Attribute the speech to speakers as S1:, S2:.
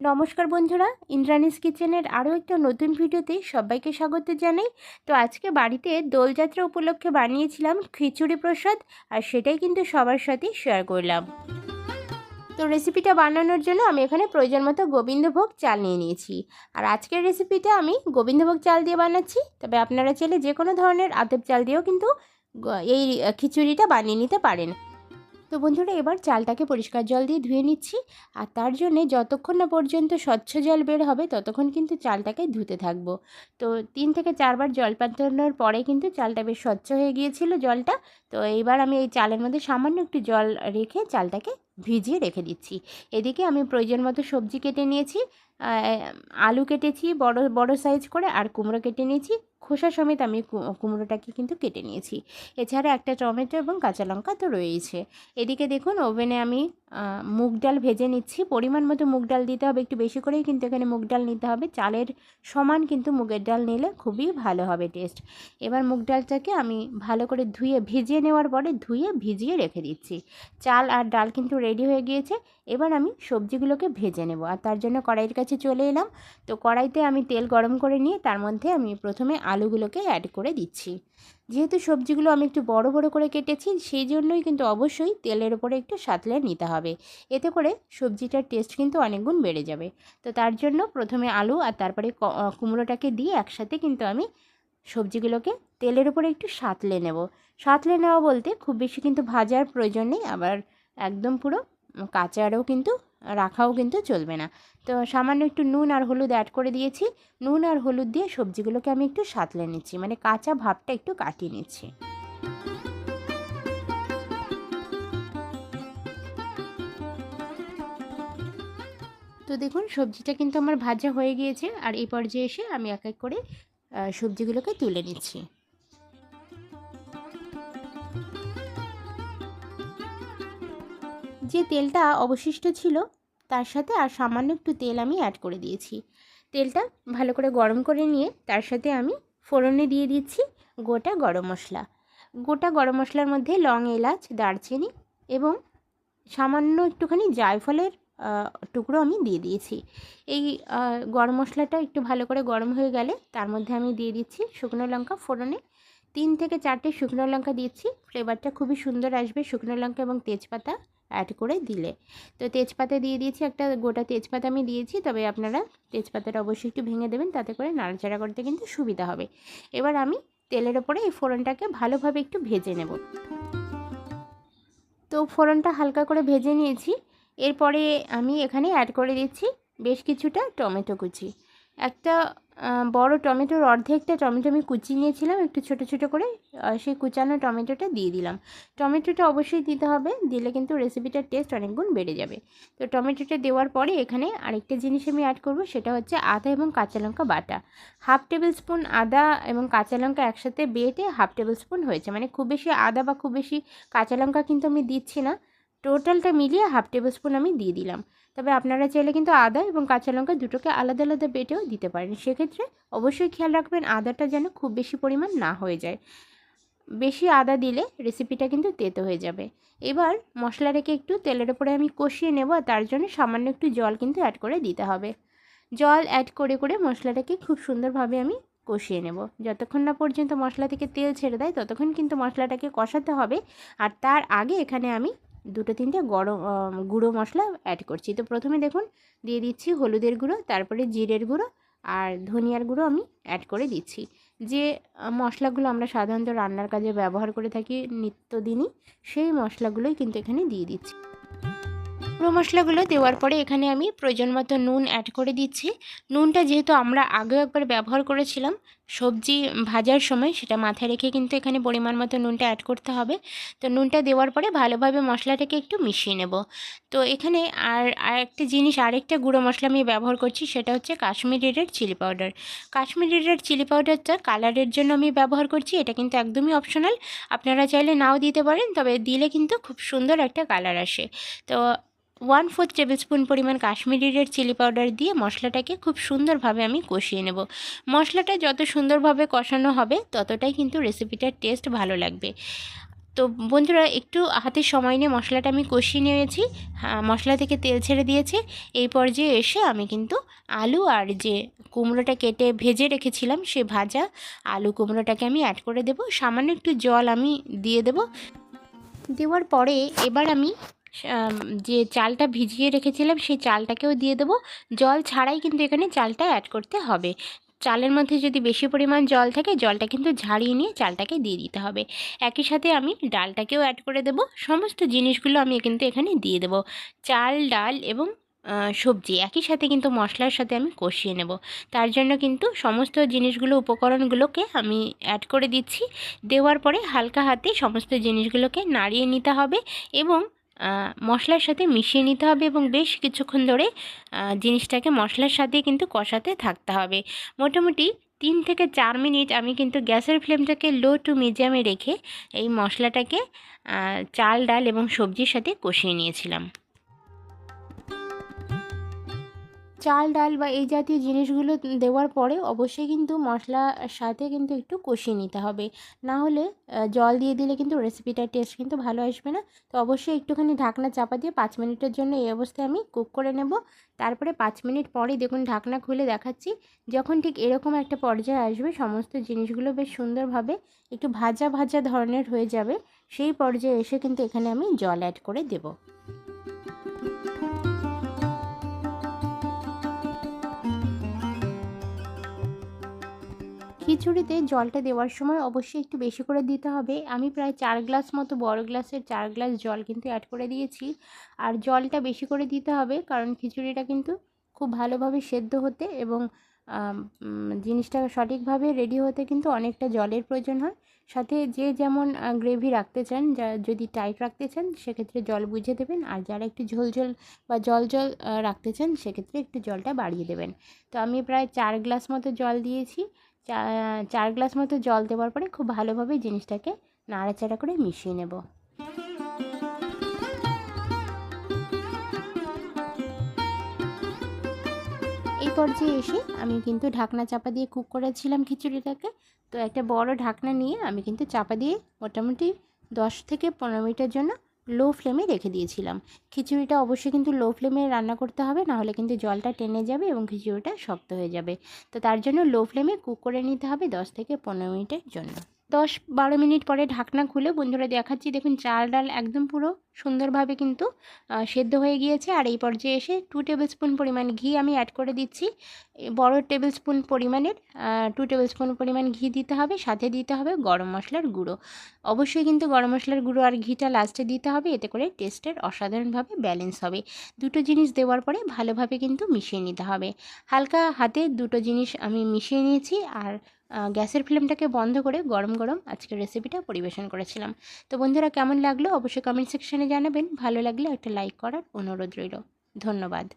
S1: নমস্কার বন্ধুরা, ইন্দ্রাণীস কিচেনের আরও একটা নতুন ভিডিওতে সবাইকে স্বাগত জানাই। তো আজকে বাড়িতে দোলযাত্রা উপলক্ষে বানিয়েছিলাম খিচুড়ি প্রসাদ, আর সেটাই কিন্তু সবার সাথে শেয়ার করলাম। তো রেসিপিটা বানানোর জন্য আমি এখানে প্রয়োজন মতো গোবিন্দভোগ চাল নিয়ে নিয়েছি। আর আজকের রেসিপিটা আমি গোবিন্দভোগ চাল দিয়ে বানাচ্ছি, তবে আপনারা চাইলে যে কোনো ধরনের আতপ চাল দিয়েও কিন্তু এই খিচুড়িটা বানিয়ে নিতে পারেন। তো বন্ধুরা, এবার চালটাকে পরিষ্কার জল দিয়ে ধুয়ে নিচ্ছি। আর তার জন্যে যতক্ষণ না পর্যন্ত স্বচ্ছ জল বের হবে ততক্ষণ কিন্তু চালটাকে ধুতে থাকবো। তো 3 থেকে 4 বার জল পাল্টানোর পরে কিন্তু চালটা বেশ স্বচ্ছ হয়ে গিয়েছিল জলটা। তো এইবার আমি এই চালের মধ্যে সামান্য একটু জল রেখে চালটাকে ভিজিয়ে রেখে দিচ্ছি। এদিকে আমি প্রয়োজন মতো সবজি কেটে নিয়েছি। আলু কেটেছি বড় বড় সাইজ করে, আর কুমড়ো কেটে নিয়েছি খোসা সমেত। আমি কুমড়োটাকে কিন্তু কেটে নিয়েছি। এছাড়া একটা টমেটো এবং কাঁচা লঙ্কা তো রয়েছে। এদিকে দেখুন, ওভেনে আমি মুগ ডাল ভেজে নিচ্ছি। পরিমাণ মতো মুগ ডাল দিতে হবে, একটু বেশি করেই কিন্তু এখানে মুগ ডাল নিতে হবে। চালের সমান কিন্তু মুগের ডাল নিলে খুবই ভালো হবে টেস্ট। এবার মুগ ডালটাকে আমি ভালো করে ধুয়ে ভিজিয়ে নেওয়ার পরে ভিজিয়ে রেখে দিচ্ছি। চাল আর ডাল কিন্তু রেডি হয়ে গিয়েছে। এবার আমি সবজিগুলোকে ভেজে নেব, আর তার জন্য কড়াইয়ের কাছে চলে এলাম। তো কড়াইতে আমি তেল গরম করে নিয়ে তার মধ্যে আমি প্রথমে আলুগুলোকে অ্যাড করে দিচ্ছি। যেহেতু সবজিগুলো আমি একটু বড় বড় করে কেটেছি, সেই জন্যই কিন্তু অবশ্যই তেলের উপরে একটু সাঁতলে নিতে হবে। এতে করে সবজিটার টেস্ট কিন্তু অনেক গুণ বেড়ে যাবে। তো তার জন্য প্রথমে আলু আর তারপরে কুমড়োটাকে দিয়ে একসাথে কিন্তু আমি সবজিগুলোকে তেলের উপরে একটু সাঁতলে নেব। সাঁতলে নেওয়া বলতে খুব বেশি কিন্তু ভাজার প্রয়োজন নেই, আবার একদম পুরো কাঁচারও কিন্তু রাখাও কিন্তু চলবে না। তো সামান্য একটু নুন আর হলুদ অ্যাড করে দিয়েছি। নুন আর হলুদ দিয়ে সবজিগুলোকে আমি একটু সাঁতলে নিচ্ছি, মানে কাঁচা ভাবটা একটু কাটিয়ে নিচ্ছি। তো দেখুন, সবজিটা কিন্তু আমার ভাজা হয়ে গিয়েছে, আর এই পর্যায়ে এসে আমি এক এক করে সবজিগুলোকে তুলে নিচ্ছি। যে তেলটা অবশিষ্ট ছিল তার সাথে আর সামান্য একটু তেল আমি অ্যাড করে দিয়েছি। তেলটা ভালো করে গরম করে নিয়ে তার সাথে আমি ফোড়নে দিয়ে দিচ্ছি গোটা গরম মশলা। গোটা গরম মশলার মধ্যে লং, এলাচ, দারচিনি এবং সামান্য একটুখানি জায়ফলের টুকরো আমি দিয়ে দিয়েছি। এই গরম মশলাটা একটু ভালো করে গরম হয়ে গেলে তার মধ্যে আমি দিয়ে দিচ্ছি শুকনো লঙ্কা ফোড়নে। 3 থেকে 4টে শুকনো লঙ্কা দিচ্ছি, ফ্লেভারটা খুবই সুন্দর আসবে শুকনো লঙ্কা এবং তেজপাতা অ্যাড করে দিলে। তো তেজপাতা দিয়ে দিয়েছি, একটা গোটা তেজপাতা আমি দিয়েছি, তবে আপনারা তেজপাতাটা অবশ্যই একটু ভেঙে দেবেন, তাতে করে নাড়াচাড়া করতে কিন্তু সুবিধা হবে। এবার আমি তেলের ওপরে এই ফোড়নটাকে ভালোভাবে একটু ভেজে নেব। তো ফোড়নটা হালকা করে ভেজে নিয়েছি। এরপরে আমি এখানে অ্যাড করে দিচ্ছি বেশ কিছুটা টমেটো কুচি। একটা বড় টমেটোর অর্ধেকটা টমেটো আমি কুচিয়ে নিয়েছিলাম একটু ছোট ছোট করে, সেই কুচানো টমেটোটা দিয়ে দিলাম। টমেটোটা অবশ্যই দিতে হবে, দিলে কিন্তু রেসিপিটার টেস্ট অনেক গুণ বেড়ে যাবে। তো টমেটোটা দেওয়ার পরে এখানে আরেকটা জিনিস আমি অ্যাড করব, সেটা হচ্ছে আদা এবং কাঁচা লঙ্কা বাটা। 1/2 টেবিল স্পুন আদা এবং কাঁচা লঙ্কা একসাথে বেটে 1/2 টেবিল স্পুন হয়েছে, মানে খুব বেশি আদা বা খুব বেশি কাঁচা লঙ্কা কিন্তু আমি দিচ্ছি না। টোটালটা মিলিয়ে 1/2 টেবিল স্পুন আমি দিয়ে দিলাম। তবে আপনারা চাইলে কিন্তু আদা এবং কাঁচা লঙ্কা দুটোকে আলাদা আলাদা বেটেও দিতে পারেন। সেক্ষেত্রে অবশ্যই খেয়াল রাখবেন আদাটা যেন খুব বেশি পরিমাণ না হয়ে যায়। বেশি আদা দিলে রেসিপিটা কিন্তু তেতো হয়ে যাবে। এবার মশলাটাকে একটু তেলের উপরে আমি কষিয়ে নেব, আর তার জন্য সামান্য একটু জল কিন্তু অ্যাড করে দিতে হবে। জল অ্যাড করে করে মশলাটাকে খুব সুন্দরভাবে আমি কষিয়ে নেব। যতক্ষণ না পর্যন্ত মশলা থেকে তেল ছেড়ে দেয় ততক্ষণ কিন্তু মশলাটাকে কষাতে হবে। আর তার আগে এখানে আমি 2-3টে গুঁড়ো মশলা অ্যাড করছি। তো প্রথমে দেখুন দিয়ে দিচ্ছি হলুদের গুঁড়ো, তারপরে জিরের গুঁড়ো আর ধনিয়ার গুঁড়ো আমি অ্যাড করে দিচ্ছি। যে মশলাগুলো আমরা সাধারণত রান্নার কাজে ব্যবহার করে থাকি নিত্যদিনই, সেই মশলাগুলোই কিন্তু এখানে দিয়ে দিচ্ছি। গুঁড়ো মশলাগুলো দেওয়ার পরে এখানে আমি প্রয়োজন মতো নুন অ্যাড করে দিচ্ছি। নুনটা যেহেতু আমরা আগেও একবার ব্যবহার করেছিলাম সবজি ভাজার সময়, সেটা মাথায় রেখে কিন্তু এখানে পরিমাণ মতো নুনটা অ্যাড করতে হবে। তো নুনটা দেওয়ার পরে ভালোভাবে মশলাটাকে একটু মিশিয়ে নেব। তো এখানে আরেকটা জিনিস, আরেকটা গুঁড়ো মশলা আমি ব্যবহার করছি, সেটা হচ্ছে Kashmiri red chilli powder. Kashmiri red chilli পাউডারটা কালারের জন্য আমি ব্যবহার করছি, এটা কিন্তু একদমই অপশনাল। আপনারা চাইলে নাও দিতে পারেন, তবে দিলে কিন্তু খুব সুন্দর একটা কালার আসে। তো 1/4 টেবিল স্পুন পরিমাণ কাশ্মীরি রেড চিলি পাউডার দিয়ে মশলাটাকে খুব সুন্দরভাবে আমি কষিয়ে নেব। মশলাটা যত সুন্দরভাবে কষানো হবে ততটাই কিন্তু রেসিপিটার টেস্ট ভালো লাগবে। তো বন্ধুরা একটু হাতে সময় নিয়ে মশলাটা আমি কষিয়ে নিয়েছি। মশলা থেকে তেল ছেড়ে দিয়েছে। এই পর্যায়ে এসে আমি কিন্তু আলু আর যে কুমড়োটা কেটে ভেজে রেখেছিলাম সে ভাজা আলু কুমড়োটাকে আমি অ্যাড করে দেব। সামান্য একটু জল আমি দিয়ে দেব। দেওয়ার পরে এবার আমি যে চালটা ভিজিয়ে রেখেছিলাম সেই চালটাকেও দিয়ে দেবো। জল ছাড়াই কিন্তু এখানে চালটা অ্যাড করতে হবে। চালের মধ্যে যদি বেশি পরিমাণ জল থাকে জলটা কিন্তু ঝাড়িয়ে নিয়ে চালটাকে দিয়ে দিতে হবে। একই সাথে আমি ডালটাকেও অ্যাড করে দেব। সমস্ত জিনিসগুলো আমি কিন্তু এখানে দিয়ে দেব। চাল, ডাল এবং সবজি একই সাথে কিন্তু মশলার সাথে আমি কষিয়ে নেব। তার জন্য কিন্তু সমস্ত জিনিসগুলো উপকরণগুলোকে আমি অ্যাড করে দিচ্ছি। দেওয়ার পরে হালকা হাতে সমস্ত জিনিসগুলোকে নাড়িয়ে নিতে হবে এবং মশলার সাথে মিশিয়ে নিতে হবে এবং বেশ কিছুক্ষণ ধরে জিনিসটাকে মশলার সাথে কিন্তু কষাতে থাকতে হবে। মোটামুটি 3 থেকে 4 মিনিট আমি কিন্তু গ্যাসের ফ্লেমটাকে লো টু মিডিয়ামে রেখে এই মশলাটাকে চাল, ডাল এবং সবজির সাথে কষিয়ে নিয়েছিলাম। চাল, ডাল বা এই জাতীয় জিনিসগুলো দেওয়ার পরে অবশ্যই কিন্তু মশলার সাথে কিন্তু একটু কষিয়ে নিতে হবে। না হলে জল দিয়ে দিলে কিন্তু রেসিপিটার টেস্ট কিন্তু ভালো আসবে না। তো অবশ্যই একটুখানি ঢাকনা চাপা দিয়ে 5 মিনিটের জন্য এই অবস্থায় আমি কুক করে নেব। তারপরে 5 মিনিট পরে দেখুন ঢাকনা খুলে দেখাচ্ছি। যখন ঠিক এরকম একটা পর্যায়ে আসবে সমস্ত জিনিসগুলো বেশ সুন্দরভাবে একটু ভাজা ভাজা ধরনের হয়ে যাবে, সেই পর্যায়ে এসে কিন্তু এখানে আমি জল অ্যাড করে দেব। খিচুড়িতে জলটা দেওয়ার সময় অবশ্যই একটু বেশি করে দিতে হবে। আমি প্রায় 4 গ্লাস মতো, বড় গ্লাসের 4 গ্লাস জল কিন্তু অ্যাড করে দিয়েছি। আর জলটা বেশি করে দিতে হবে কারণ খিচুড়িটা কিন্তু খুব ভালোভাবে সেদ্ধ হতে এবং জিনিসটা সঠিকভাবে রেডি হতে কিন্তু অনেকটা জলের প্রয়োজন হয়। সাথে যে যেমন গ্রেভি রাখতে চান, যদি টাইট রাখতে চান সেক্ষেত্রে জল বুঝে দেবেন, আর যারা একটু ঝোল ঝোল বা জল জল রাখতে চান সেক্ষেত্রে একটু জলটা বাড়িয়ে দেবেন। তো আমি প্রায় 4 গ্লাস মতো জল দিয়েছি। 4 গ্লাস মতো জল দেওয়ার পরে খুব ভালোভাবে জিনিসটাকে নাড়াচাড়া করে মিশিয়ে নেব। এই পর্যায়ে এসে আমি কিন্তু ঢাকনা চাপা দিয়ে কুক করেছিলাম খিচুড়িটাকে। তো একটা বড় ঢাকনা নিয়ে আমি কিন্তু চাপা দিয়ে মোটামুটি 10 থেকে 15 মিনিটের জন্য লো ফ্লেমে রেখে দিয়েছিলাম। খিচুড়িটা অবশ্যই কিন্তু লো ফ্লেমে রান্না করতে হবে, নাহলে কিন্তু জলটা টেনে যাবে এবং খিচুড়িটা শক্ত হয়ে যাবে। তো তার জন্য লো ফ্লেমে কুক করে নিতে হবে 10 থেকে 15 মিনিটের জন্য। 10-12 মিনিট পরে ঢাকনা খুলে বন্ধুরা দেখাচ্ছি, দেখুন চাল ডাল একদম পুরো সুন্দরভাবে কিন্তু সেদ্ধ হয়ে গিয়েছে। আর এই পর্যায়ে এসে 2 টেবিল স্পুন পরিমাণ ঘি আমি অ্যাড করে দিচ্ছি। বড় টেবিল স্পুন পরিমাণের 2 টেবিল স্পুন পরিমাণ ঘি দিতে হবে, সাথে দিতে হবে গরম মশলার গুঁড়ো। অবশ্যই কিন্তু গরম মশলার গুঁড়ো আর ঘিটা লাস্টে দিতে হবে, এতে করে টেস্টের অসাধারণভাবে ব্যালেন্স হবে। দুটো জিনিস দেওয়ার পরে ভালোভাবে কিন্তু মিশিয়ে নিতে হবে। হালকা হাতে দুটো জিনিস আমি মিশিয়ে নিয়েছি আর গ্যাসের ফ্লেমটাকে বন্ধ করে গরম গরম আজকের রেসিপিটা পরিবেশন করেছিলাম। তো বন্ধুরা কেমন লাগলো অবশ্যই কমেন্ট সেকশনে জানাবেন। ভালো লাগলে একটা লাইক করার অনুরোধ রইল। ধন্যবাদ।